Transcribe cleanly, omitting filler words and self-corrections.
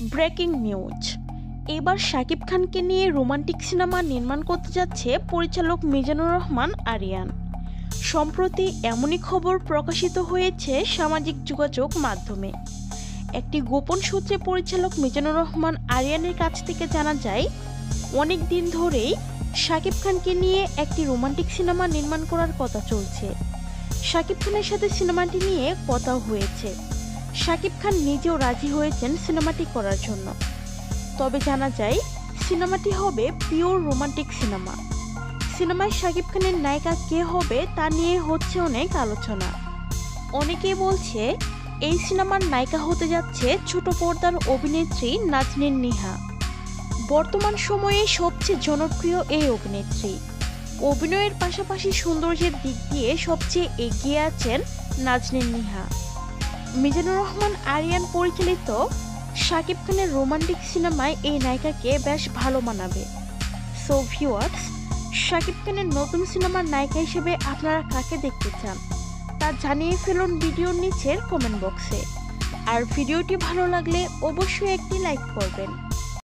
Breaking news, এবার শাকিব খানকে নিয়ে রোমান্টিক সিনেমা নির্মাণ করতে যাচ্ছে পরিচালক মিজানুর রহমান আরিয়ান। সম্প্রতি এমনই খবর প্রকাশিত হয়েছে সামাজিক যোগাযোগ মাধ্যমে। একটি গোপন সূত্রে পরিচালক মিজানুর রহমান আরিয়ানের কাছ থেকে জানা যায়, অনেক দিন ধরেই শাকিব খানকে নিয়ে একটি রোমান্টিক সিনেমা নির্মাণ করার কথা চলছে। শাকিব খানের সাথে সিনেমাটি নিয়ে কথাও হয়েছে। শাকিব খান নিজেও রাজি হয়েছেন সিনেমাটি করার জন্য। তবে জানা যায়, সিনেমাটি হবে পিওর রোমান্টিক সিনেমা। সিনেমায় শাকিব খানের নায়িকা কে হবে তা নিয়ে হচ্ছে অনেক আলোচনা। অনেকেই বলছে এই সিনেমার নায়িকা হতে যাচ্ছে ছোট পর্দার অভিনেত্রী নাজনীন নিহা। বর্তমান সময়ে সবচেয়ে জনপ্রিয় এই অভিনেত্রী। অভিনয়ের পাশাপাশি সৌন্দর্যের দিক দিয়ে সবচেয়ে এগিয়ে আছেন নাজনীন নিহা। মিজানুর রহমান আরিয়ান পরিচালিত শাকিব খানের রোমান্টিক সিনেমায় এই নায়িকাকে বেশ ভালো মানাবে। সো ভিউয়ার্স, শাকিব খানের নতুন সিনেমার নায়িকা হিসেবে আপনারা কাকে দেখতে চান তা জানিয়ে ফেলুন ভিডিওর নিচের কমেন্ট বক্সে। আর ভিডিওটি ভালো লাগলে অবশ্যই একটি লাইক করবেন।